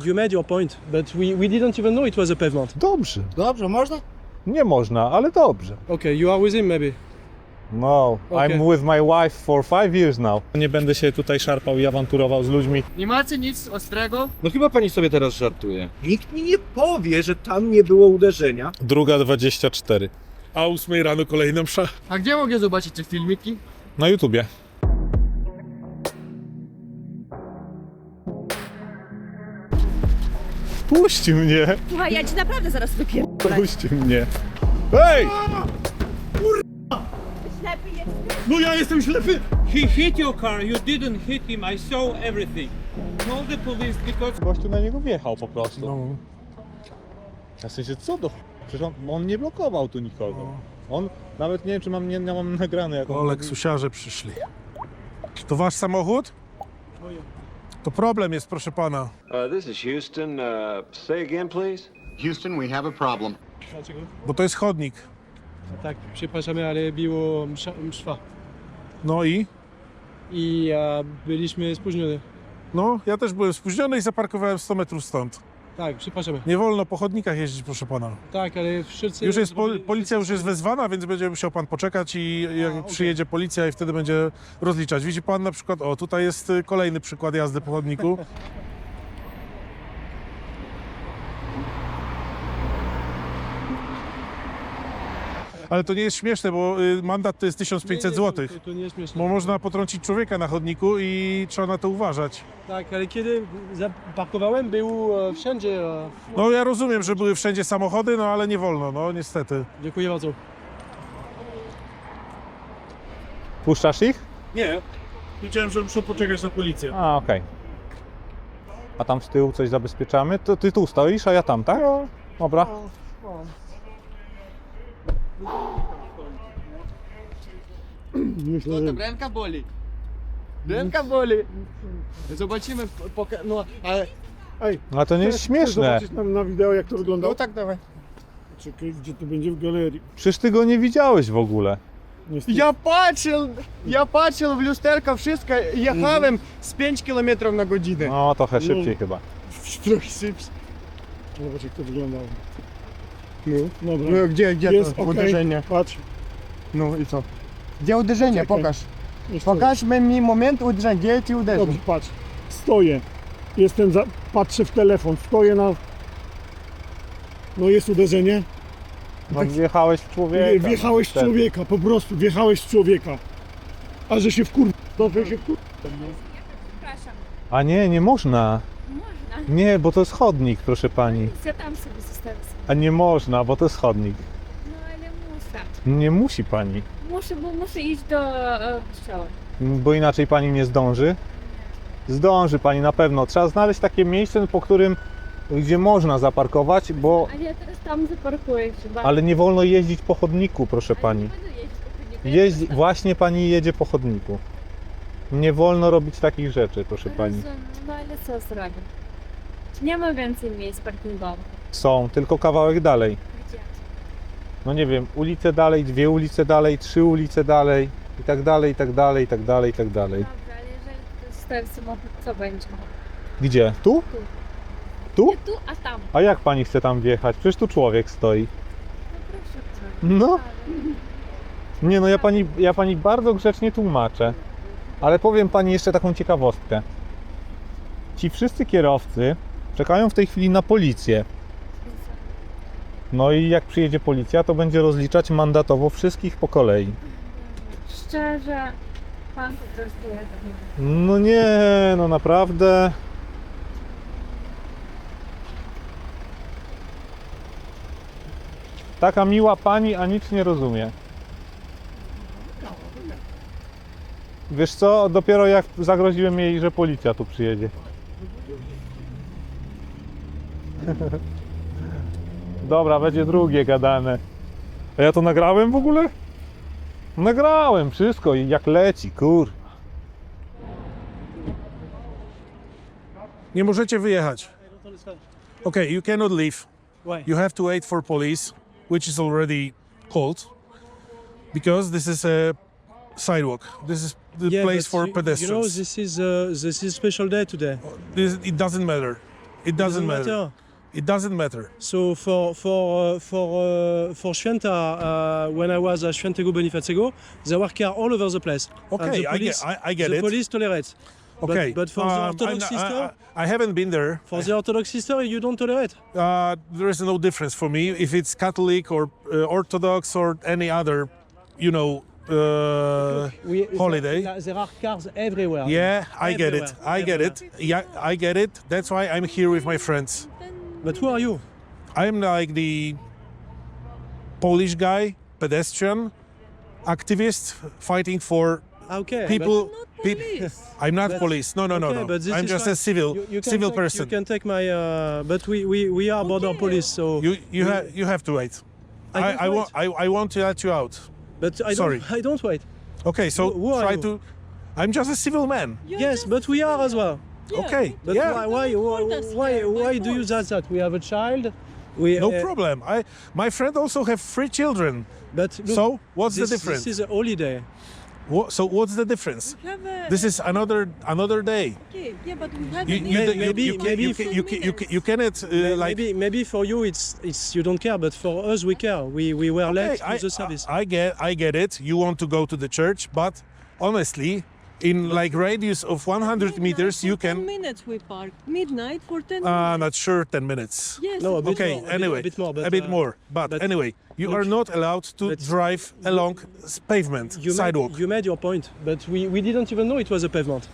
You made your point, but we didn't even know it was a pavement. Dobrze. Dobrze, można? Nie można, ale dobrze. Okay, you are with him maybe. No, Okay. I'm with my wife for 5 years now. Nie będę się tutaj szarpał i awanturował z ludźmi. Nie macie nic ostrego? No chyba pani sobie teraz żartuje. Nikt mi nie powie, że tam nie było uderzenia. 2:24. A o 8 rano kolejna msza. A gdzie mogę zobaczyć te filmiki? Na YouTubie. Puść mnie! Słuchaj, ja ci naprawdę zaraz wypierdolę. Puść mnie! Hej! Ślepy jest. No ja jestem ślepy! He hit your car, you didn't hit him, I saw everything. Call the police because... Gościu na niego wjechał po prostu. No. W sensie co do... Przecież on nie blokował tu nikogo. On... Nawet nie wiem, czy mam nagrane jak O, leksusiarze przyszli. To wasz samochód? To problem jest, proszę pana. This is Houston. Say again, please. Houston, we have a problem. Bo to jest chodnik. Tak, przepraszamy, ale było mszwa. No i? I byliśmy spóźnieni. No, ja też byłem spóźniony i zaparkowałem 100 metrów stąd. Tak, przepraszamy. Nie wolno po chodnikach jeździć, proszę pana. Tak, ale wszyscy... Już jest policja już jest wezwana, więc będzie musiał pan poczekać i jak przyjedzie policja i wtedy będzie rozliczać. Widzi pan na przykład, o tutaj jest kolejny przykład jazdy po chodniku. Ale to nie jest śmieszne, bo mandat to jest 1500 zł. To nie jest śmieszne. Bo można potrącić człowieka na chodniku i trzeba na to uważać. Tak, ale kiedy zaparkowałem, był wszędzie... No ja rozumiem, że były wszędzie samochody, no ale nie wolno, no niestety. Dziękuję bardzo. Puszczasz ich? Nie. Wiedziałem, że muszę poczekać na policję. A, okej. A tam z tyłu coś zabezpieczamy? To ty tu stoisz, a ja tam, tak? Dobra. Co tam, ręka boli? Ręka boli. Zobaczymy, no, ale... Ale to nie jest śmieszne. Zobaczyć na wideo, jak to wygląda. No tak, dawaj. Czekaj, gdzie to będzie w galerii. Przecież ty go nie widziałeś w ogóle. Я бачив в люстерка wszystko, jechałem z 5 km na godzinę. No, trochę szybciej chyba. Trochę szybciej. Zobacz, jak to wyglądało. No, Dobra. no gdzie Jest to okej. uderzenie? Patrz. No i co? Gdzie uderzenie? Poczekaj. Pokaż. Pokaż mi moment uderzenia, gdzie ci uderzył? Dobrze, patrz. Stoję. Patrzę w telefon. Stoję na... No jest uderzenie. No, wjechałeś w człowieka. Wjechałeś w niestety. człowieka, po prostu wjechałeś w człowieka. A że się dobrze się Przepraszam. A nie można. Można. Nie, bo to jest chodnik, proszę pani. Ja tam sobie zostawię. A nie można, bo to jest chodnik. No ale muszę. Nie musi pani, Muszę, bo muszę iść do kościoła. bo inaczej pani nie zdąży. Zdąży pani na pewno. Trzeba znaleźć takie miejsce, po którym, gdzie można zaparkować, bo... Ale ja teraz tam zaparkuję chyba. Ale nie wolno jeździć po chodniku, proszę Ale pani. nie będę jeździć po chodniku. Właśnie pani jedzie po chodniku. Nie wolno robić takich rzeczy, proszę pani. Rozumiem, no ale co zrobię? Nie ma więcej miejsc parkingowych. Są, tylko kawałek dalej. Gdzie? No nie wiem, ulicę dalej, 2 ulice dalej, 3 ulice dalej i tak dalej, i tak dalej, i tak dalej, i tak dalej. Dobra, ale jeżeli zostawię samochód, co będzie? Gdzie? Tu? Tu? Nie tu, a tam. A jak pani chce tam wjechać? Przecież tu człowiek stoi. No proszę cię. No. Nie no, ja pani bardzo grzecznie tłumaczę. Ale powiem pani jeszcze taką ciekawostkę. Ci wszyscy kierowcy czekają w tej chwili na policję. No i jak przyjedzie policja, to będzie rozliczać mandatowo wszystkich po kolei. Szczerze, pan po prostu jest. No nie, no naprawdę. Taka miła pani, a nic nie rozumie. Wiesz co, dopiero jak zagroziłem jej, że policja tu przyjedzie. Dobra, będzie drugie gadane. A ja to nagrałem w ogóle? Nagrałem wszystko i jak leci, kur... Nie możecie wyjechać. Okay, you cannot leave. Why? You have to wait for police, which is already called, because this is a sidewalk. This is the place but for you know, pedestrians. this is special day today. It doesn't matter. It doesn't matter. It doesn't matter. So for Święta, when I was at Świętego Bonifacego, there were cars all over the place. And Okay, the police, I get the it. police tolerates. Okay, But for the Orthodox sister, I haven't been there. for the Orthodox sister, you don't tolerate. There is no difference for me if it's Catholic or Orthodox or any other, you know, holiday. There are cars everywhere. Yeah, I get it. Everywhere, I get it. Yeah, I get it. That's why I'm here with my friends. But who are you? I'm like the Polish guy, pedestrian, activist, fighting for Okay. people. I'm not But- police. No, Okay, no. but this I'm is just fine. a civil, You can civil take, person. You can take my. But we are border police, so. You have to wait. I don't I want to let you out. But I Sorry. don't wait. Okay, so Who are try you? to. I'm just a civil man. Yes, but we are as well. Okay, But yeah, why do you that? We have a child. We no problem. My friend also have 3 children. But look, So what's the this difference? is a holiday. So what's the difference? This is another day. Okay, yeah, but we have You cannot like. Maybe for you it's you don't care, but for us we care. We were late to the service. I get it. You want to go to the church, but honestly, in like radius of 100 meters, you 10 can. minutes we park. Midnight for 10 minutes. Not sure. 10 minutes. Yes. No, a bit Okay. more, Anyway, a bit more. But, a bit more. But anyway, you look, are not allowed to but- drive along pavement sidewalk. You made your point, but we didn't even know it was a pavement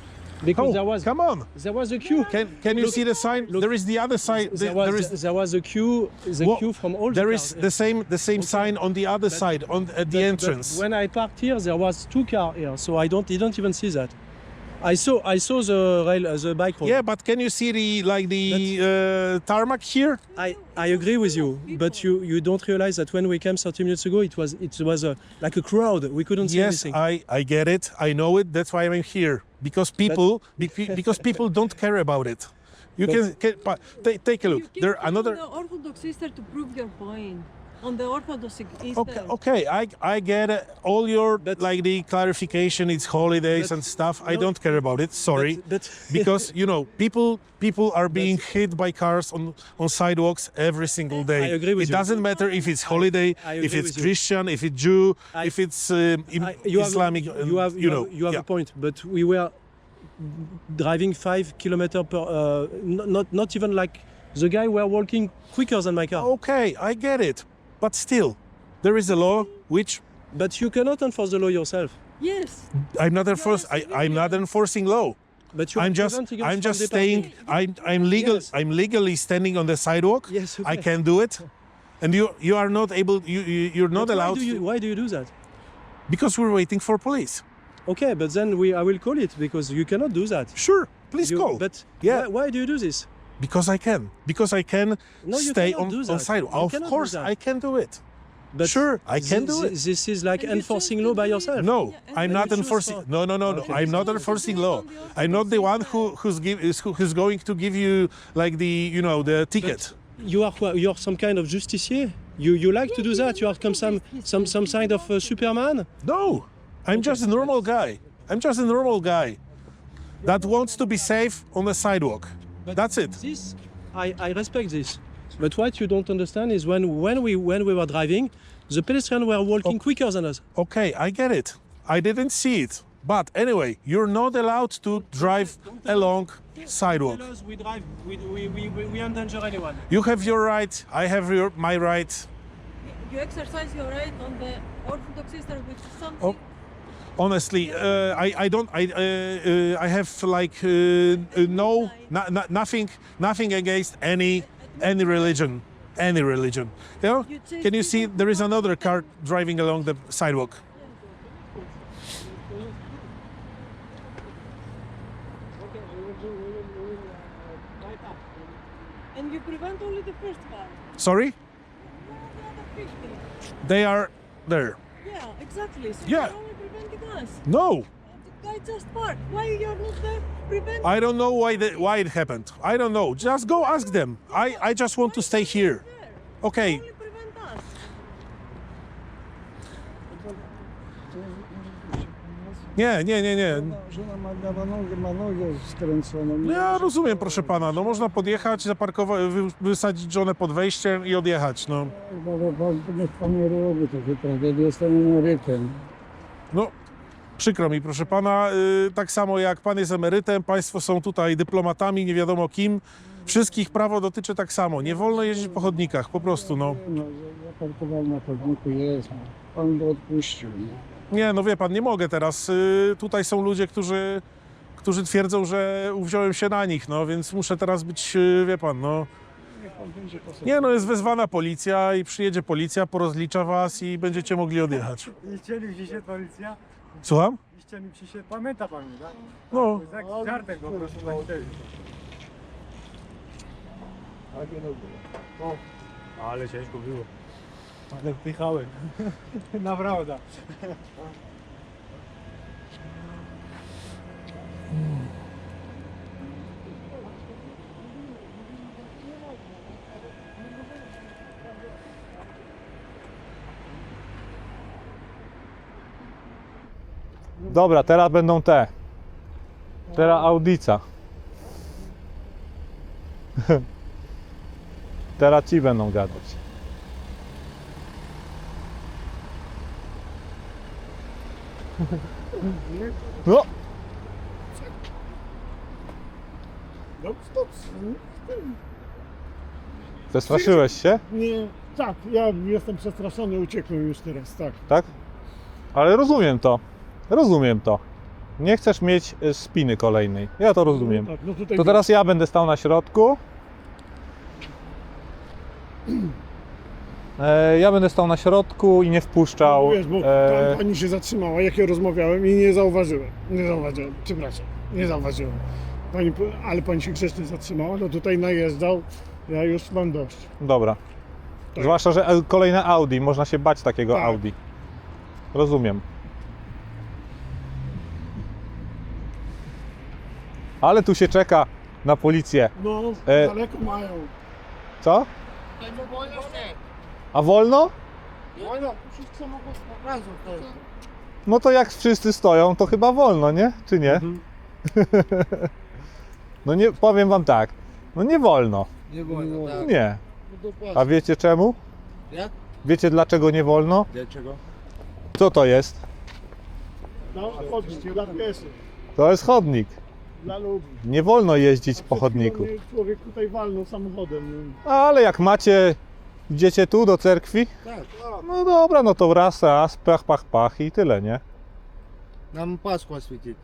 because Come on. there was a queue. Can you Look, see the sign? look, There is the other side. There was a queue. Well, Queue from all. There the is cars. the same sign on the other side, at the entrance. But when I parked here, there was 2 cars here, so I didn't even see that. I saw the bike road. Yeah, but can you see the tarmac here? I agree with you, but you don't realize that when we came 30 minutes ago, it was like a crowd. We couldn't see Yes, anything. I get it. I know it. That's why I'm here because people don't care about it. You but take a look. You There can another. the Orthodox sister to prove your point. On the Orthodox Easter. Okay. I get it. All your like the clarification. It's holidays and stuff. I don't care about it. Sorry, But because you know people are being hit by cars on sidewalks every single day. I agree with it you. doesn't matter if it's holiday, I if agree it's with you. Christian, if it's Jew, if it's Islamic. You have a point, but we were driving 5 kilometers per. Not even like the guy were walking quicker than my car. Okay, I get it, but still, there is a law which But you cannot enforce the law yourself. Yes. I'm not enforcing law. But you are I'm just preventing us from staying. departing. I'm legal. Yes. I'm legally standing on the sidewalk. Yes, I okay. can do it, and you are not able. You're not But allowed. Why do you do that? Because we're waiting for police. Okay, but then I will call it because you cannot do that. Sure, please call. But Yeah. why do you do this? Because I can. Because I can No, you stay cannot do on that. sidewalk. You Of cannot do course, that. I can do it. But Sure, I can do it. This is like And you enforcing choose law to by do it. yourself. No, and I'm then not you choose enforcing. for- No. Okay. I'm not enforcing law. I'm not the one who's going to give you like the ticket. You're some kind of justicier. You like to do that. You are some kind of Superman. No, I'm just a normal guy. I'm just a normal guy that wants to be safe on the sidewalk. That's it. This I respect this. But what you don't understand is when we were driving, the pedestrians were walking quicker than us. Okay, I get it. I didn't see it. But anyway, you're not allowed to drive along sidewalk. We drive. We endanger anyone. You have your right. I have my right. You exercise your right on the Orthodox sister, which is something. Oh. Honestly, I don't. I have like nothing against any religion. Any religion. You know? Can you see there is another car driving along the sidewalk? And you prevent only the first car. Sorry? The other 50. They are there. Yeah, exactly. So Yeah. you're only preventing us. No, The guy just parked. Why you're not there preventing? I don't know why it happened. I don't know. Just go ask them. I just want to stay here. There. Okay. Only prevent us. Nie. Żona ma nogę skręconą. Ja rozumiem, proszę pana, no można podjechać, zaparkować, wysadzić żonę pod wejściem i odjechać, no. Niech pan nie robi takie tragedie, jestem emerytem. No, przykro mi, proszę pana, tak samo jak pan jest emerytem, państwo są tutaj dyplomatami, nie wiadomo kim. Wszystkich prawo dotyczy tak samo. Nie wolno jeździć po chodnikach, po prostu, no. No, ja parkowałem na chodniku, jest. Pan go odpuścił. Nie, no wie pan, nie mogę teraz. Tutaj są ludzie, którzy twierdzą, że uwziąłem się na nich, no, więc muszę teraz być, wie pan, no. Nie, no jest wezwana policja i przyjedzie policja, porozlicza was i będziecie mogli odjechać. Liczyli mi się policja? Słucham? Liczyli mi się, pamięta pan, tak? No. Tak, żartem go proszę pani. Ale ciężko było. Ale wpychałem. Naprawdę. Dobra, teraz będą te. Teraz Audica. Teraz ci będą gadać. No! Zestraszyłeś się? Nie, tak, ja jestem przestraszony, uciekłem już teraz, tak. Tak? Ale rozumiem to. Rozumiem to. Nie chcesz mieć spiny kolejnej. Ja to rozumiem. Tak, no tutaj To teraz ja będę stał na środku. Ja będę stał na środku i nie wpuszczał. Wiesz, bo tam pani się zatrzymała, jak ja rozmawiałem i nie zauważyłem. Przepraszam, nie zauważyłem. Ale pani się grzecznie zatrzymała, no tutaj najeżdżał, ja już mam dość. Dobra. Tak. Zwłaszcza, że kolejne Audi, można się bać takiego Tak. Audi. Rozumiem. Ale tu się czeka na policję. No, E- daleko mają. Co? A wolno? Wolno, wszystko mogą od razu. No to jak wszyscy stoją, to chyba wolno, nie? Czy nie? No nie, powiem wam tak. No nie wolno. Nie wolno, tak. Nie. A wiecie czemu? Jak? Wiecie dlaczego nie wolno? Dlaczego? Co to jest? No, chodź, dla pieszych, To jest chodnik. dla ludzi. Nie wolno jeździć po chodniku. Przed chwilą mnie człowiek tutaj walnął samochodem. Ale jak macie, idziecie tu do cerkwi? Tak. No dobra, no to raz, pach i tyle, nie? Nam Pascha świeci.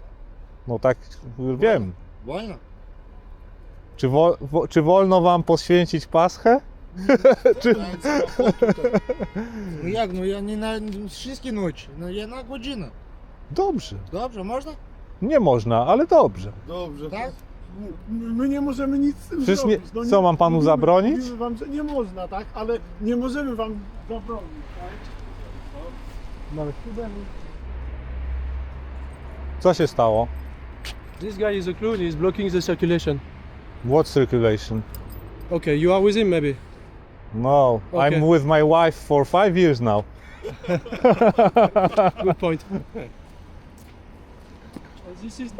No tak, wiem. Wolno? Czy wolno wam poświęcić Paschę? Czy... No jak, no ja nie na wszystkie nocy, no ja na godzinę. Dobrze. Dobrze, można? Nie można, ale dobrze. Dobrze. Tak? My nie możemy nic z tym Przecież nie- zrobić. No co, mam panu zabronić? Mówimy wam, że nie można, tak? Ale nie możemy wam zabronić, tak? Co się stało? This guy is a clown, he's blocking the circulation. What circulation? Okay, you are with him maybe? No, Okay. I'm with my wife for 5 years now. Good point. This is...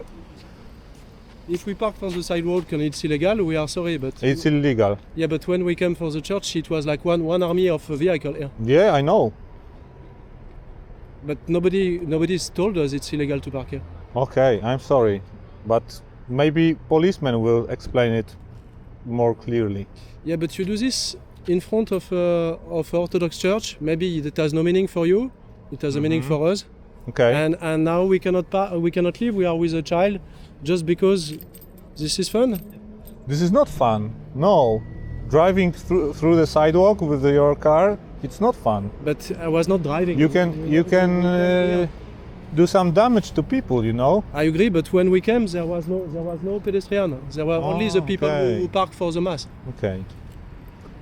If we park on the sidewalk and it's illegal, we are sorry, but... It's illegal. Yeah, but when we came for the church, it was like one army of vehicle here. Yeah, I know. But nobody's told us it's illegal to park here. Okay, I'm sorry. But maybe policemen will explain it more clearly. Yeah, but you do this in front of Orthodox Church. Maybe it has no meaning for you. It has a meaning for us. Okay. And now we cannot leave. We are with a child, just because this is fun. This is not fun. No. Driving through the sidewalk with your car, it's not fun. But I was not driving. You can do some damage to people, you know. I agree, but when we came, there was no pedestrian. There were only the people okay. who parked for the mass. Okay.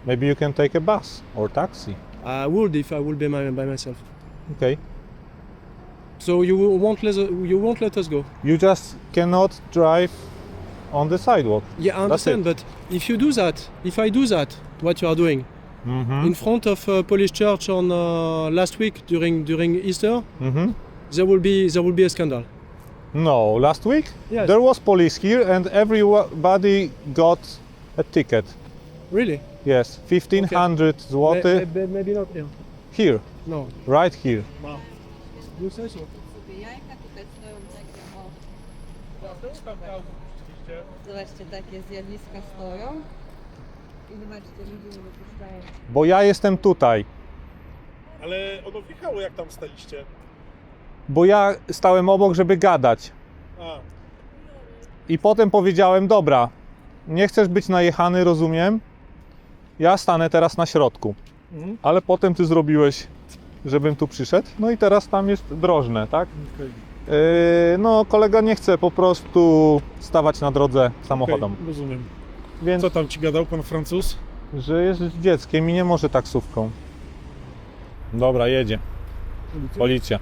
Maybe you can take a bus or taxi. I would if I would be by myself. Okay. So you won't let us go. You just cannot drive on the sidewalk. Yeah, I understand, but if you do that, if I do that, what you are doing in front of Polish church on last week during Easter, there will be a scandal. No, last week Yes. there was police here and everybody got a ticket. Really? Yes, 1500 zł Maybe not here. here, No. right here. You say so. Jajka tutaj stoją takie, o. Zobaczcie, takie zjawiska stoją. I zobaczcie, ludzie nie wypuszczają. Bo ja jestem tutaj. Ale ono wjechało, jak tam staliście. Bo ja stałem obok, żeby gadać. A, I potem powiedziałem, dobra, nie chcesz być najechany, rozumiem. Ja stanę teraz na środku. Mhm. Ale potem ty zrobiłeś, żebym tu przyszedł. No i teraz tam jest drożne, tak? okej. No, kolega nie chce po prostu stawać na drodze samochodom. Okej, rozumiem. Więc, Co tam ci gadał pan Francuz? że jest z dzieckiem i nie może taksówką. Dobra, jedzie. Policja.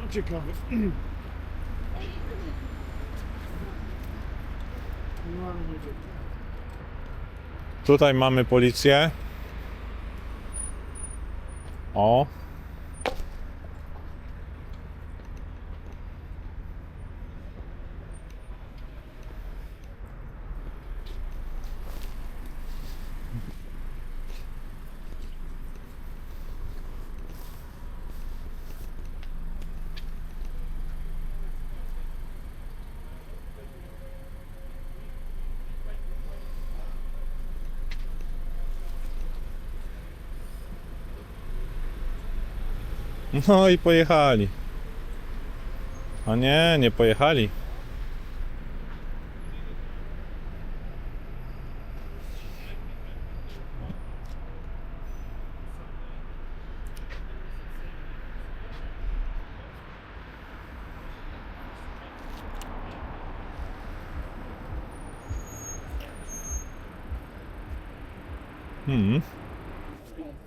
No ciekawe. Tutaj mamy policję. O. No i pojechali. A nie, nie pojechali.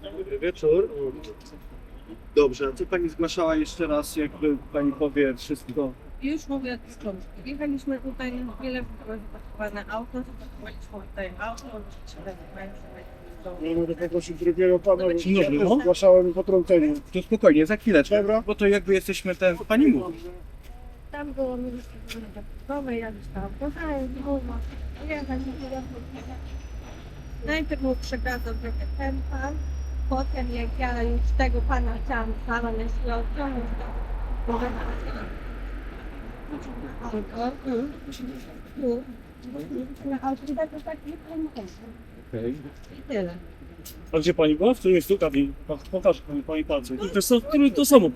Dobry wieczór. Dobrze, a co pani zgłaszała jeszcze raz, jakby pani powie wszystko? Już mówię od początku. Jechaliśmy tutaj na chwilę, było zapakowane auto, zapakowaliśmy tutaj auto, Ja mogę poprosić drugiego pana, Dzień dobry, no. zgłaszałem potrącenie. To spokojnie, za chwileczkę. Dobra. Bo to jakby jesteśmy ten, pani mówi. Tam było mnóstwo zapakowe, ja dostałam kochałem, guma. Jechaliśmy Najpierw mu przekazał trochę ten pan, potem jak ja już tego pana chciałam sama na środku, i tyle. A gdzie pani była? W którym jest tu kabin? Pokaż pani palce. To samo.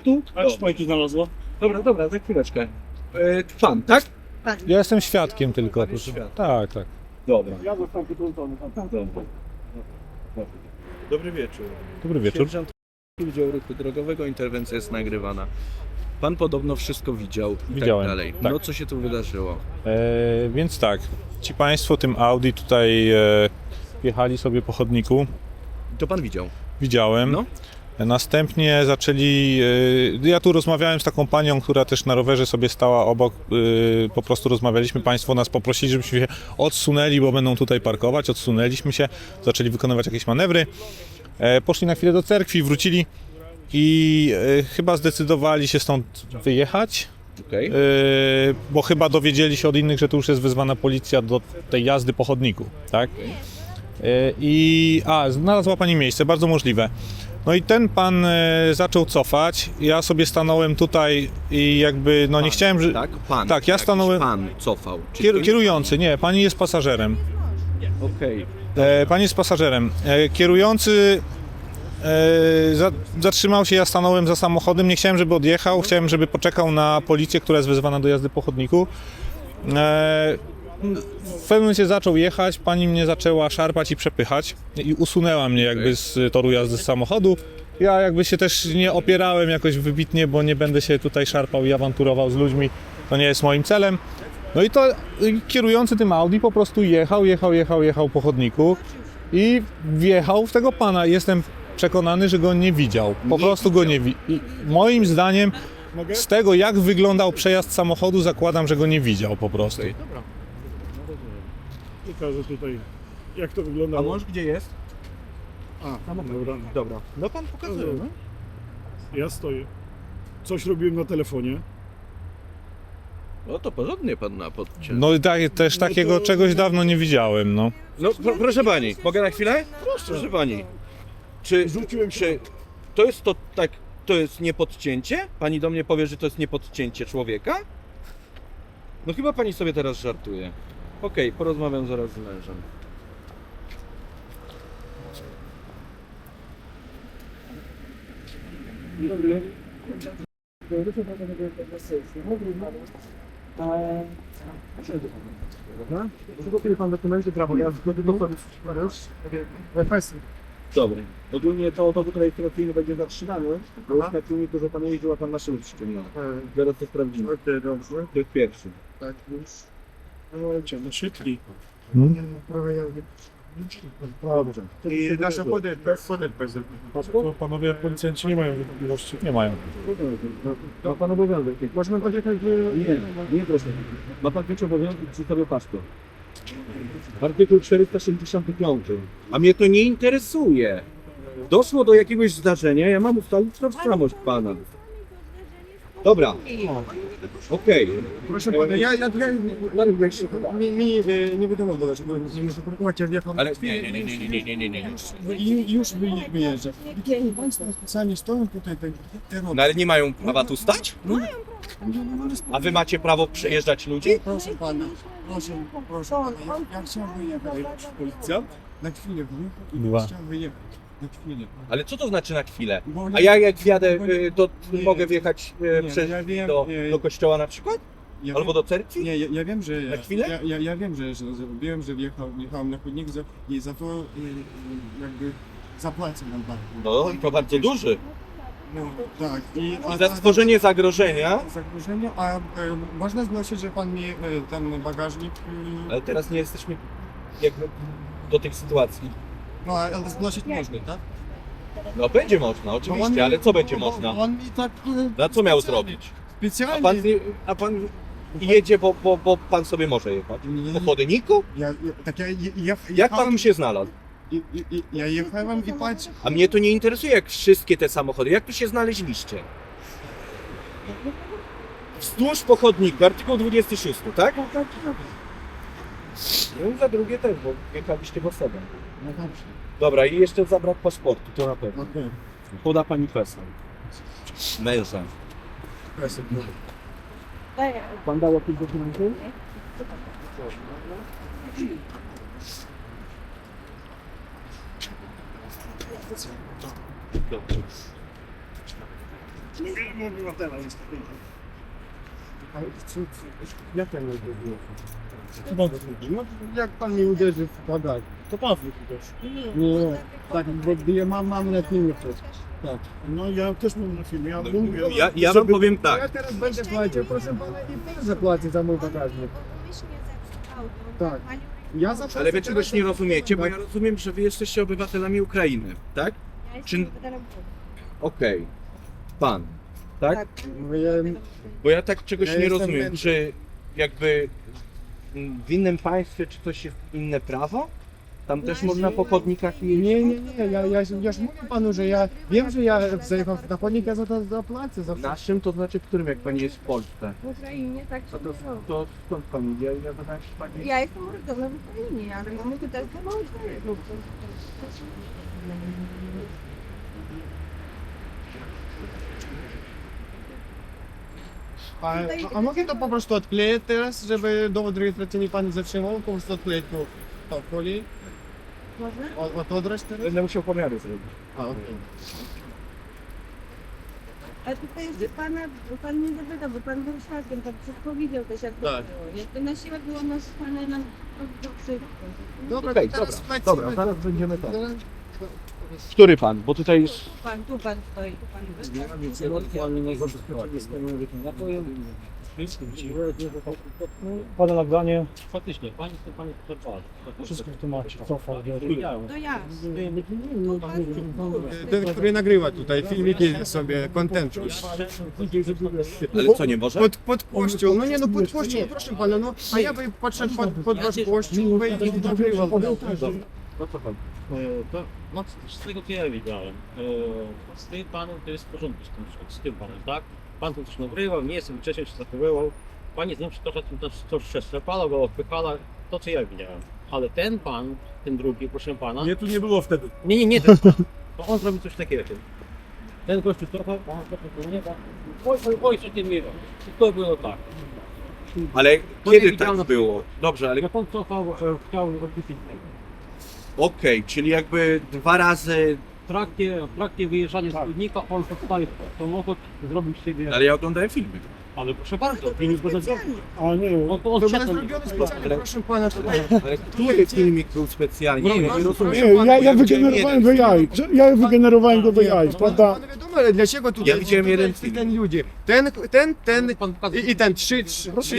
Tu? A już pani tu znalazła? Dobra, za chwileczkę. Pan, tak? Ja jestem świadkiem tylko. Pan jest proszę. świadkiem. Tak, tak. Dobra. Ja zostałem potrącony. Dobry wieczór. Dobry wieczór. Sierżant Wydziału Ruchu Drogowego, interwencja jest nagrywana. Pan podobno wszystko widział i Widziałem, tak dalej. tak. No co się tu wydarzyło? Więc tak, ci państwo tym Audi tutaj jechali sobie po chodniku. To pan widział. Widziałem. No. Następnie zaczęli. Ja tu rozmawiałem z taką panią, która też na rowerze sobie stała obok. Po prostu rozmawialiśmy. Państwo nas poprosili, żebyśmy się odsunęli, bo będą tutaj parkować. Odsunęliśmy się, zaczęli wykonywać jakieś manewry. Poszli na chwilę do cerkwi, wrócili i chyba zdecydowali się stąd wyjechać. Okej. Bo chyba dowiedzieli się od innych, że tu już jest wezwana policja do tej jazdy po chodniku, tak? Znalazła pani miejsce, bardzo możliwe. No i ten pan zaczął cofać, ja sobie stanąłem tutaj i jakby, no nie chciałem, że... Tak? Pan. Tak, ja Jakiś stanąłem... Pan cofał. Czy Kierujący, nie, pani jest pasażerem. Okej. Pani jest pasażerem. Kierujący zatrzymał się, ja stanąłem za samochodem, nie chciałem, żeby odjechał, chciałem, żeby poczekał na policję, która jest wezwana do jazdy po chodniku. W pewnym momencie zaczął jechać, pani mnie zaczęła szarpać i przepychać i usunęła mnie jakby z toru jazdy z samochodu. Ja jakby się też nie opierałem jakoś wybitnie, bo nie będę się tutaj szarpał i awanturował z ludźmi, to nie jest moim celem. No i to kierujący tym Audi po prostu jechał po chodniku i wjechał w tego pana. Jestem przekonany, że go nie widział. Po prostu go nie widział. Moim zdaniem z tego, jak wyglądał przejazd samochodu, zakładam, że go nie widział po prostu. Pokażę tutaj, jak to A wyglądało. mąż gdzie jest? Dobra. Dobra. No pan pokazuje, no. Ja stoję. coś robiłem na telefonie. No to porządnie pan na podcie. No i też takiego czegoś dawno nie widziałem, no. No proszę pani, mogę na chwilę? Proszę pani. Rzuciłem się. Czy to jest to tak, to jest niepodcięcie? Pani do mnie powie, że to jest niepodcięcie człowieka? No chyba pani sobie teraz żartuje. Okej, porozmawiam zaraz z mężem. Przygotuje pan dokumenty, prawo jazdy, do Dobry. Ogólnie to tutaj rejestracyjny będzie zatrzymany, bo już na filmiku, że pan jeździł, a pan maszyny przyciągnął. Zaraz to sprawdzimy. Dobrze. To jest pierwszy. Tak, już. No, ciemno, szybki. Dobrze. I nasze To panowie policjanci nie mają wątpliwości. Nie mają. To pan obowiązek. Możemy pojechać, że... Nie proszę. Ma pan mieć obowiązek przy sobie paszport. Artykuł 465. A mnie to nie interesuje. Doszło do jakiegoś zdarzenia, ja mam ustalić tożsamość pana. Dobra. Okej. Proszę pana, mi nie wiadomo, dlaczego nie muszę próbować, ja wjechałem. Ale nie. Już wyjeżdżę. I państwo specjalnie stoją tutaj, No ale nie mają prawa tu stać? A wy macie prawo przejeżdżać ludzi? Proszę pana, proszę pana, ja chciałem wyjechać policjant na chwilę, chciałem wyjechać na chwilę. Ale co to znaczy na chwilę? Bo A ja jak wjadę, to nie, mogę wjechać ja wiem, do kościoła na przykład? ja Albo do cerkwi? Nie, ja wiem, że... Na chwilę? Ja wiem, że zrobiłem, że jechałem na chodnik i za to jakby zapłacę nam bardzo. No i to bardzo duży. No, tak. I Za stworzenie zagrożenia. zagrożenia, a można zgłosić, że pan mi ten bagażnik... Ale teraz nie jesteśmy jakby do tych sytuacji. No, ale zgłosić można, tak? No będzie można, oczywiście, ale co będzie można? On mi tak... Na co miał zrobić? Specjalnie... A pan jedzie, bo pan sobie może jechać? Po chodniku? Jak pan tu się znalazł? Ja jechałem i patrzę... A mnie to nie interesuje, jak wszystkie te samochody. Jak tu się znaleźliście? Wzdłuż po chodniku, artykuł 26, tak? No i za drugie też, bo jechaliście w osobę. No dobrze. Dobra, i jeszcze za brak paszportu, to na pewno. Okej. Poda pani PESEL. Męża. Daję. Pan dał jakieś dokumenty? Jak ten uderzył? No, jak pan mi uderzy w bagaż, to Pawlik uderzy. Nie, tak, bo ja mam na filmie też. Tak. No ja też mam na filmie. Ja wam powiem tak. Ja teraz będę płacił, proszę pana, i pan zapłaci za mój bagażnik. Tak. Ja zapłacę. Ale wy czegoś nie rozumiecie, bo ja rozumiem, że wy jesteście obywatelami Ukrainy, tak? Czy... Okej. Pan, tak? No ja, Bo ja tak czegoś Ja nie jestem rozumiem. mężem. Czy jakby w innym państwie, czy coś jest inne prawo? Tam też można po chodnikach jeździć? nie, ja już mówię panu, że ja wiem, że ja zajechałem na chodnik, ja za to zapłacę. Naszym to znaczy którym, jak pani jest w Polsce? W Ukrainie tak się było. To skąd pani idzie? Ja zadałem się pani... Ja jestem urodzona w Ukrainie, ale mamy tutaj samochód. A mogę to po prostu odkleić teraz, żeby dowód rejestracyjny pan zatrzymał? Po prostu odkleić to w folii? Można? Odebrać teraz? Będę musiał pomiary zrobić. A, okej. A tutaj jeszcze pana, bo pan nie zapytał, bo pan był świadkiem, tak wszystko widział też jak to Tak. było. Jakby na siłę było nas pana nam do krzywdy. Dobra, Okej, teraz dobra, płacimy. dobra, zaraz będziemy tam. Teraz- Który pan? Bo tutaj jest... Tu pan stoi, tu pan Pada nagranie, Faktycznie, pani wszystko tu macie, cofam. do jazdy. Ten, który nagrywa tutaj filmiki sobie, kontentu. Ale co, nie może? Pod kościół, no nie no pod kościół, proszę pana, no a ja bym podszedł pod wasz kościół i nagrywał. No co pan? To, z tego co ja widziałem, z tym panem to jest w porządku z tym panem, tak? pan tu coś nagrywał, nie jestem wcześniej się zachowywał. Pani z nim coś przeszczepala go, odpychała, to co ja widziałem. Ale ten pan, ten drugi, proszę pana... Mnie tu nie było wtedy. Nie ten pan. To on zrobił coś takiego. Ten gościu cofał, on cofał do nieba. Oj, co ty miewa. To było tak. Ale To kiedy nie tak widziałem. było? Dobrze, ale Jak on cofał, chciał odbić. okej, czyli jakby 2 razy... W trakcie wyjeżdżania z Studnika on podstawił samochód, zrobił z siebie... Ale ja oglądałem filmy. Ale proszę bardzo, filmik go zrobił. A nie, On to odszedł. proszę pana. Ale który filmik był specjalnie? Nie, nie rozumiem. Nie, ja wygenerowałem do jaj. Ja wygenerowałem go do jaj, prawda? Ale wiadomo, ale dlaczego tutaj Ja widziałem jeden film. ten ludzie? Ten Pan pokazał. i ten trzy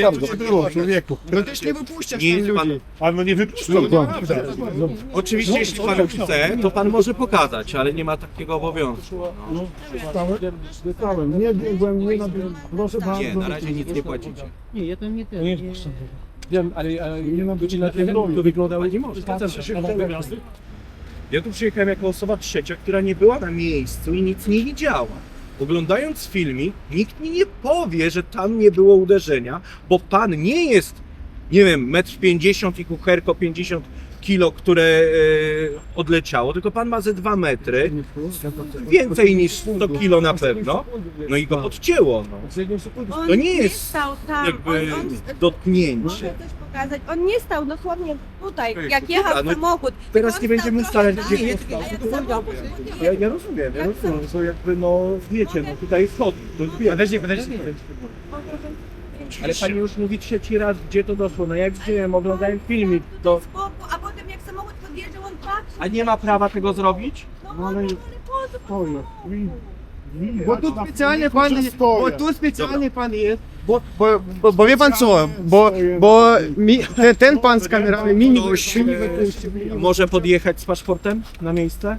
Bardzo było, człowieku. No też nie wypuszczasz Nie ten jest pan... ludzi. Ale no nie wypuszczą. Oczywiście, jeśli pan chce, to pan może pokazać, ale nie ma takiego obowiązku. Stałem, nie biegłem, nie nabiegłem. Proszę bardzo. Nie, na razie nic nie płacicie. Nie, ja tam nie ten. Wiem, ale Nie ma być na tym to wyglądało nie może. Ja tu przyjechałem jako osoba trzecia, która nie była na miejscu i nic nie widziała. Oglądając filmik, nikt mi nie powie, że tam nie było uderzenia, bo pan nie jest, nie wiem, 1,50 m i kucherko 50 kilo, które odleciało, tylko pan ma ze 2 metry, więcej niż 100 kilo na pewno, no i go podcięło. No. On To nie jest stał tam. jakby On dotknięcie. Mogę coś pokazać. On nie stał dosłownie tutaj, jak jechał no samochód. teraz On nie będziemy stał ustalać, trochę gdzie dalej, a jak samochód podjechał- Ja rozumiem, to jakby no wiecie, no tutaj jest chodnik, to jest Ale pani już mówi 3. raz, gdzie to doszło, no jak widziałem, oglądałem filmik, to... Z boku, a potem jak samochód podjeżdżał, on patrzy. A nie ma prawa tego zrobić? No ale po co? Bo tu specjalnie pan jest, stoję. bo tu specjalnie pan jest, bo wie pan co, bo ten pan z kamerami mi nie wypuścił. Może podjechać z paszportem na miejsce?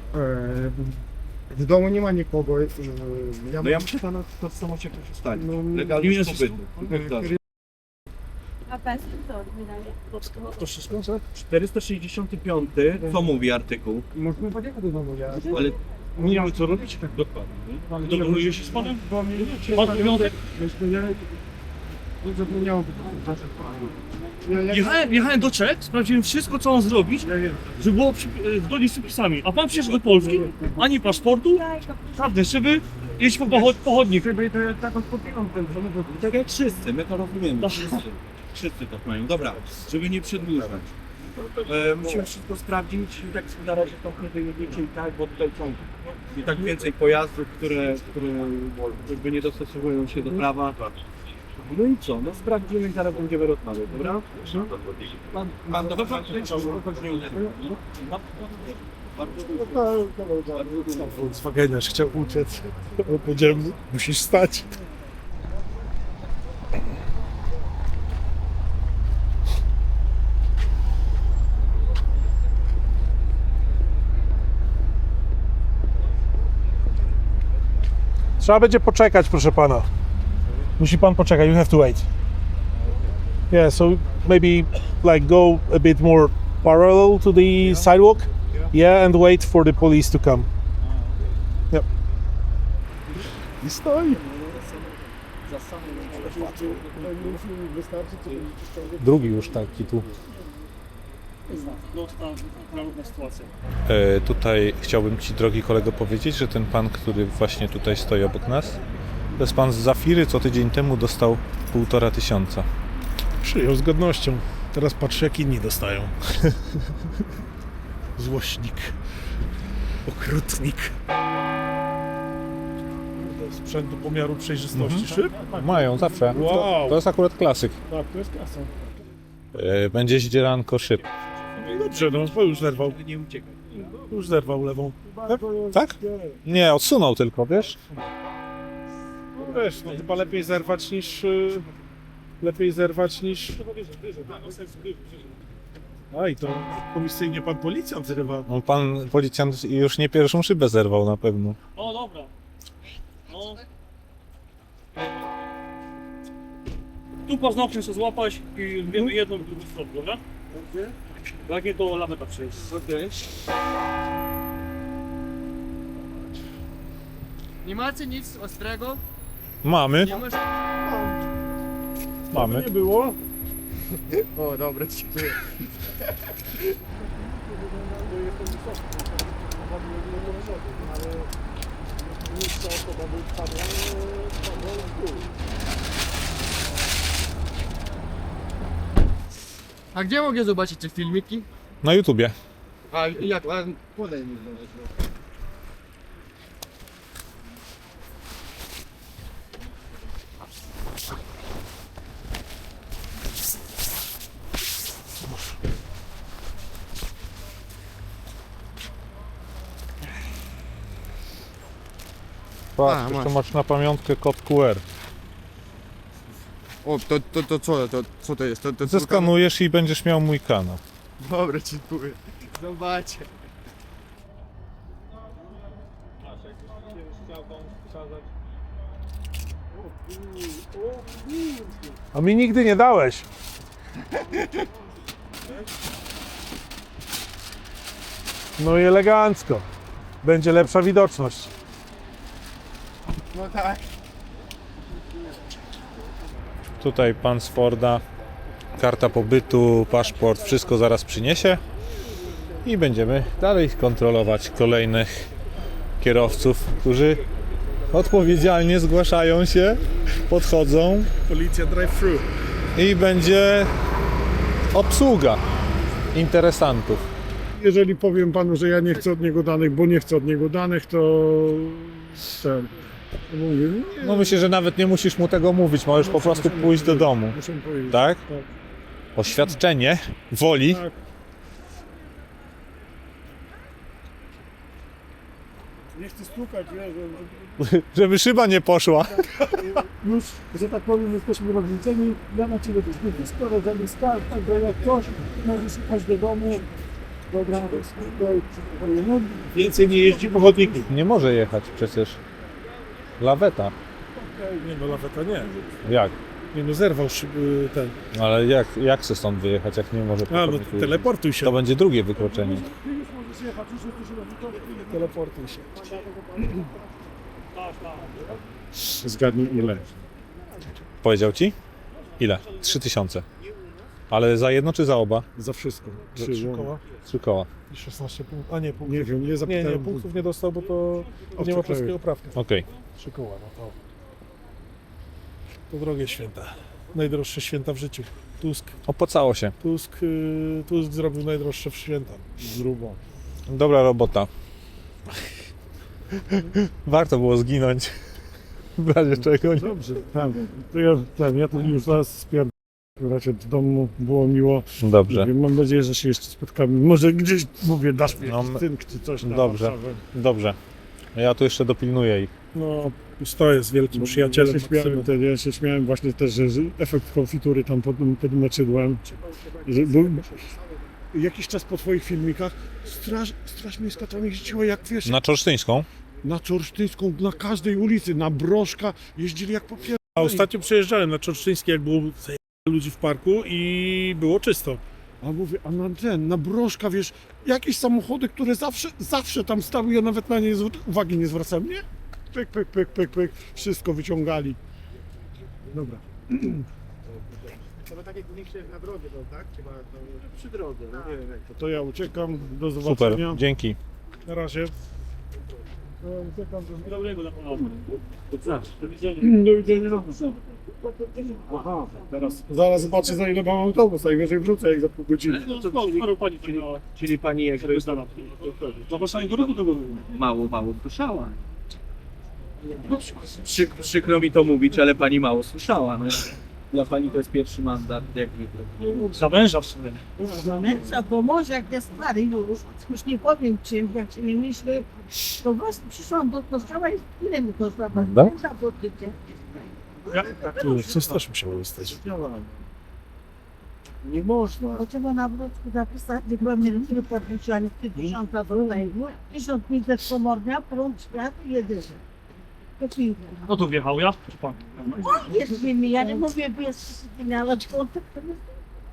W domu nie ma nikogo. No ja muszę pana to w samochodzie jakoś ustalić. Legalnie pobytu. A bez co wydaje? 465, co mówi artykuł? Możemy podjechać do domu, ja. Ale Nie mamy co robić? Dokładnie. Dogaduje się z panem? Pan wywiązek? Zapomniałem. Jechałem do Czech, sprawdziłem wszystko, co on zrobić, żeby było zgodnie z przepisami. A pan przyjeżdża do Polski, ani paszportu, żadne szyby, jeźdź po pochodnik. tak jak wszyscy, my to rozumiemy. Wszyscy tak mają. Dobra, żeby nie przedłużać. Musimy wszystko sprawdzić, tak na razie to nie wyjedziecie i tak, bo tutaj są i tak więcej pojazdów, które jakby nie dostosowują się do prawa. No i co? No sprawdzimy i zaraz będziemy rozmawiać, dobra? Pan do Volkswageniarz chciał uciec. Powiedziałem, musisz stać. Trzeba będzie poczekać, proszę pana. Musi pan poczekać, you have to wait. Yeah, so maybe like go a bit more parallel to the sidewalk. Yeah, and wait for the police to come. Yep. I stoi. Drugi już taki tu. Tutaj chciałbym Ci, drogi kolego, powiedzieć, że ten pan, który właśnie tutaj stoi obok nas, to jest pan z Zafiry, co tydzień temu dostał 1500. Przyjął z godnością. Teraz patrzę, jak inni dostają. Złośnik. Okrutnik. Sprzęt do pomiaru przejrzystości szyb? Mają zawsze. Wow. To jest akurat klasyk. Tak, to jest kasa. Będzie zdzieranko szyb. Dobrze, no to już zerwał. Nie uciekaj. Już zerwał lewą. Tak? Nie, odsunął tylko, wiesz? No wiesz, no chyba lepiej zerwać niż... Lepiej zerwać niż... A i to komisyjnie pan policjant zrywa. No, pan policjant już nie pierwszą szybę zerwał na pewno. O, dobra. No. Tu paznokciem sobie złapać i wiemy jedną w drugą stronę, dobra? Jak nie, to laweta przejść. Nie macie nic ostrego? Mamy. Mamy. Nie było? O, dobra, dziękuję. A gdzie mogę zobaczyć te filmiki? Na YouTubie. A jak? A podaj mi. Patrz, jeszcze masz na pamiątkę kod QR. O, co to jest? To Zeskanujesz i będziesz miał mój kanał. Dobra, dziękuję. Zobaczę. A mi nigdy nie dałeś. No i elegancko. Będzie lepsza widoczność. No tak. Tutaj pan z Forda, karta pobytu, paszport, wszystko zaraz przyniesie i będziemy dalej kontrolować kolejnych kierowców, którzy odpowiedzialnie zgłaszają się, podchodzą Policja drive-thru. i będzie obsługa interesantów. Jeżeli powiem panu, że ja nie chcę od niego danych, bo nie chcę od niego danych, to ten. Mówię, nie, No myślę, że nawet nie musisz mu tego mówić, możesz po prostu pójść do domu, muszę powiedzieć. tak? Tak. Oświadczenie woli. Tak. Nie chcę stukać, wiesz, Żeby szyba nie poszła. już, że tak powiem, jesteśmy rodzicami, ja na ciebie też mówię, skoro żaden skarb, tak że jak ktoś, możesz jechać do domu, dobra, tutaj, no, Więcej nie jeździ po chodniku. Nie może jechać przecież. Laweta. Nie no, laweta nie. Jak? Nie no, zerwał ten. Ale jak chce stąd wyjechać, jak nie może po A no, chodniku jeździć? teleportuj się. To będzie drugie wykroczenie. ty już możesz jechać, już jesteś rodzicami. Teleportuj się. Zgadnij ile? Powiedział ci? Ile? 3000. Ale za jedno czy za oba? Za wszystko. Za 3 koła 3 koła. i 16 punktów. A nie, punktów. Nie wiem, nie Nie, zapytałem. nie, punktów nie dostał, bo to nie ma polskiego prawka. Okej. 3 koła, no to drogie święta. Najdroższe święta w życiu. Tusk Opłacało się. Tusk zrobił najdroższe w święta. Grubo. Dobra robota. Warto było zginąć. W razie czego. Nie? Dobrze, tak. To ja to już zaraz spierdolę. Raczej w domu było miło. Dobrze. Mam nadzieję, że się jeszcze spotkamy. Może gdzieś, mówię, dasz mi No, jakiś cynk czy coś na dobrze. Warszawę. Dobrze. Ja tu jeszcze dopilnuję ich. No, stoję z wielkim przyjacielem. Ja się śmiałem właśnie też, że efekt konfitury tam pod meczydłem. Jakiś czas po twoich filmikach straż miejska tam jeździła jak wiesz, Na Czorsztyńską? na Czorsztyńską, na każdej ulicy, na Brożka, jeździli jak popier... A ostatnio przyjeżdżałem na Czorsztyńskie, jak było ludzi w parku i było czysto. A mówię, a na Brożka, wiesz, jakieś samochody, które zawsze tam stały, ja nawet na nie uwagi nie zwracałem, nie? Pyk, pyk, pyk, pyk, pyk, wszystko wyciągali. Dobra. To takie mniejsze na drodze, tak? Chyba przy drodze, no nie wiem jak To ja uciekam, do Super. zobaczenia. Dzięki. Na razie. Do widzenia. Aha, zaraz zobaczę za ile mam autobus, najwyżej wrzucę jak za pół godziny. Czyli pani jakby mało słyszała. Przykro mi to mówić, ale pani mało słyszała. No. Dla pani to jest pierwszy mandat, jakby. Zawęża w sumie. Zamęca, bo może jak jest stary już nie powiem czym, jak się nie myślę, to właśnie przyszłam do kościoła i ile mi kosztuje No. za podrycie. Coś też musiało stać. Nie można. Bo trzeba na wrótku zapisać, nie byłem nie wiem, podliczyła, nie 1000 tutaj, 1500 komornia, prąd, świat i jedyny. To piękne. Kto tu wjechał, ja czy pan? Jest mi, ja nie mówię, by jest miała czwartek, to jest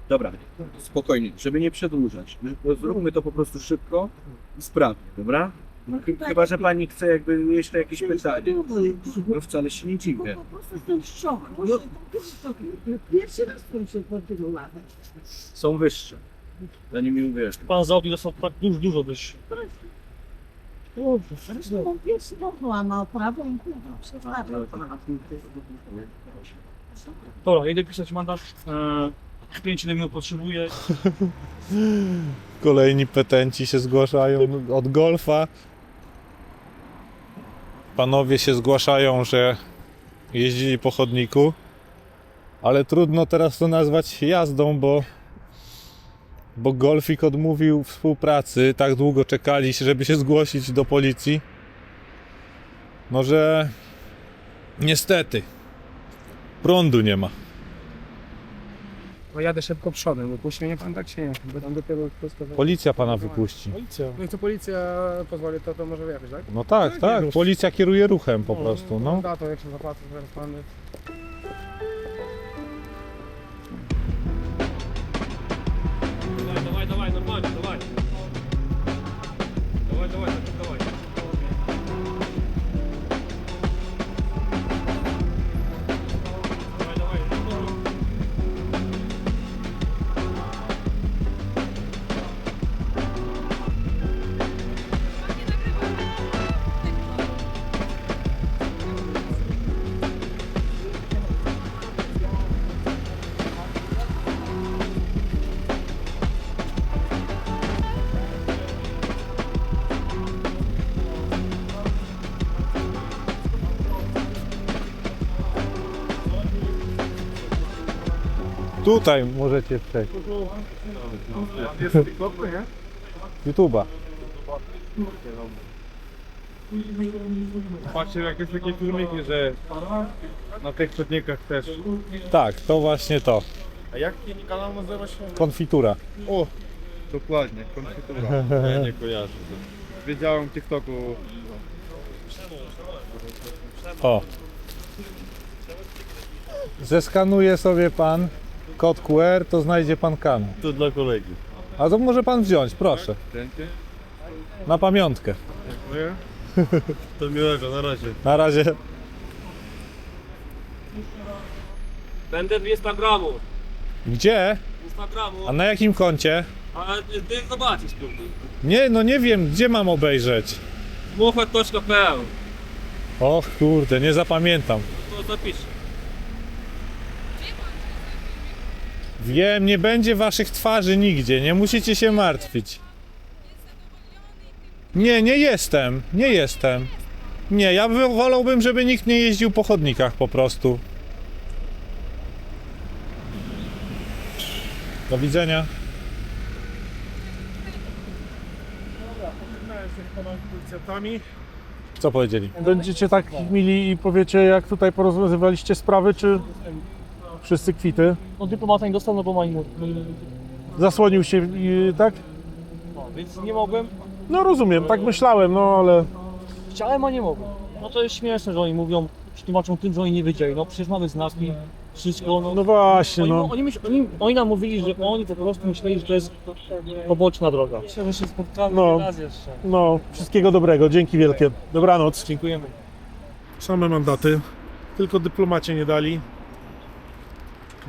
Dobra, spokojnie, żeby nie przedłużać. Zróbmy to po prostu szybko i sprawnie, dobra? No Chyba, że pani chce jakby jeszcze jakieś pytanie. No wcale się nie dziwię. Po prostu jestem w szoku. Pierwszy raz kończę po tylu latach. Są wyższe. Zanim mi uwierzysz. Pan zaobił są tak dużo wyższe. Zresztą mam pierwszy rok łamał prawo i kurwa, przepraszam. Dobra, idę pisać mandat. 5 minut potrzebuję. Kolejni petenci się zgłaszają od golfa. Panowie się zgłaszają, że jeździli po chodniku, ale trudno teraz to nazwać jazdą, bo golfik odmówił współpracy. Tak długo czekali, żeby się zgłosić do policji. No, że niestety prądu nie ma. Bo jadę szybko przodem, wypuści mnie pan tak czy nie? Bo tam dopiero prosto... Policja pana wypuści. No i co policja pozwoli, to może jechać, tak? No tak, tak. Policja kieruje ruchem po prostu, no. Da, to jak się zapłacę, zaraz pan... Dawaj, normalnie, dawaj. Dawaj. Tutaj możecie przejść. YouTube'a. Patrzcie, jakieś takie filmiki, że na tych chodnikach też. Tak, to właśnie to. A jak kanał nazywa się? Konfitura. O, dokładnie, konfitura. Ja nie kojarzę. Wiedziałem w TikToku. O. Zeskanuje sobie pan kod QR, to znajdzie pan kanał. To dla kolegi. A to może pan wziąć, proszę. Dzięki. Na pamiątkę. Dziękuję. To miłego, na razie. Na razie. Będę 200 gramów. Gdzie? 200 gramów. A na jakim koncie? A ty zobaczysz tu. Nie, no nie wiem, gdzie mam obejrzeć. Mufet.pl. Och kurde, nie zapamiętam. To zapiszę. Wiem, nie będzie waszych twarzy nigdzie, nie musicie się martwić. Nie, nie jestem. Nie, ja wolałbym, żeby nikt nie jeździł po chodnikach po prostu. Do widzenia. Policjantami. Co powiedzieli? Będziecie tak mili i powiecie, jak tutaj porozwiązywaliście sprawy, czy wszyscy kwity? No dyplomata nie dostał, no bo ma inny. Zasłonił się, tak? No, więc nie mogłem. No rozumiem, tak myślałem, no ale... Chciałem, a nie mogłem. No to jest śmieszne, że oni mówią, tłumaczą tym, że oni nie wiedzieli. No przecież mamy znaki, wszystko. No właśnie, Oni, no. oni nam mówili, że oni po prostu myśleli, że to jest poboczna droga. Myślę, że się spotkamy No. raz jeszcze. No, wszystkiego dobrego, dzięki wielkie. Dobranoc. Dziękujemy. Same mandaty, tylko dyplomacie nie dali.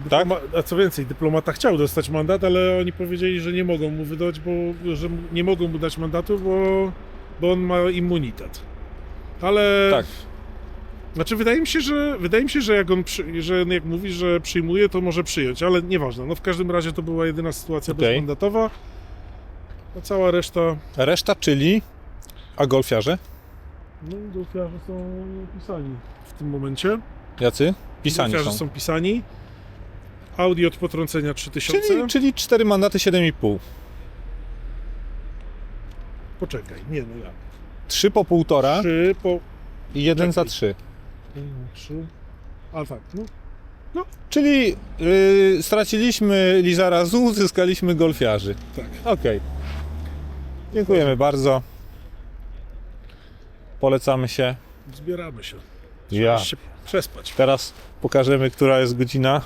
Tak? A co więcej, dyplomata chciał dostać mandat, ale oni powiedzieli, że nie mogą mu wydać, że nie mogą mu dać mandatu, bo on ma immunitet. Ale... Tak. Znaczy wydaje mi się, że jak on jak mówi, że przyjmuje, to może przyjąć, ale nieważne. No w każdym razie to była jedyna sytuacja bezmandatowa. A cała reszta... Reszta, czyli... A golfiarze? No golfiarze są pisani w tym momencie. Jacy? Pisani Golfiarze są pisani. Audi od potrącenia 3000. Czyli 4 mandaty, 7,5. Poczekaj, nie no ja. 3 po 1,5 3 po... i 1 za Czekaj. 3. 3... A tak, no. Czyli straciliśmy Lizarazu, uzyskaliśmy golfiarzy. Tak. Okej. Dziękujemy bardzo. Polecamy się. Zbieramy się. Ja. Trzeba się przespać. Teraz pokażemy, która jest godzina.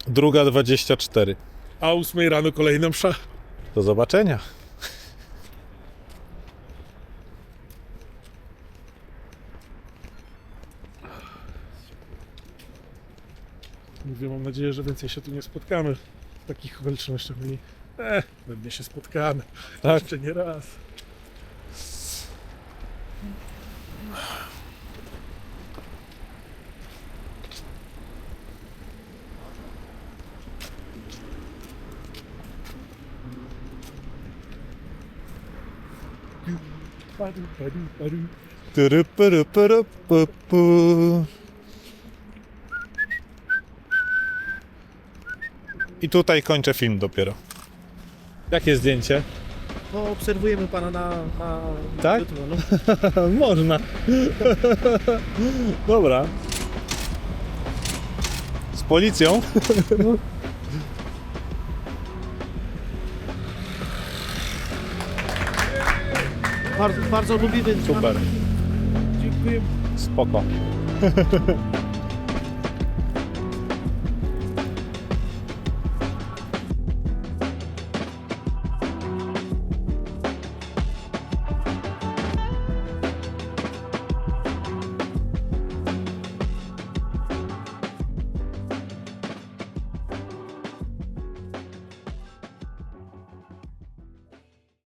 2:24. A o 8 rano kolejna msza. Do zobaczenia. Mówię, mam nadzieję, że więcej się tu nie spotkamy w takich okolicznościach. Mówi, pewnie się spotkamy. Tak. Jeszcze nie raz. I tutaj kończę film dopiero. Jakie zdjęcie? No, obserwujemy pana na Tak? YouTube, no. Można. Dobra. Z policją? Bardzo lubimy. Super. Dziękuję. Spoko.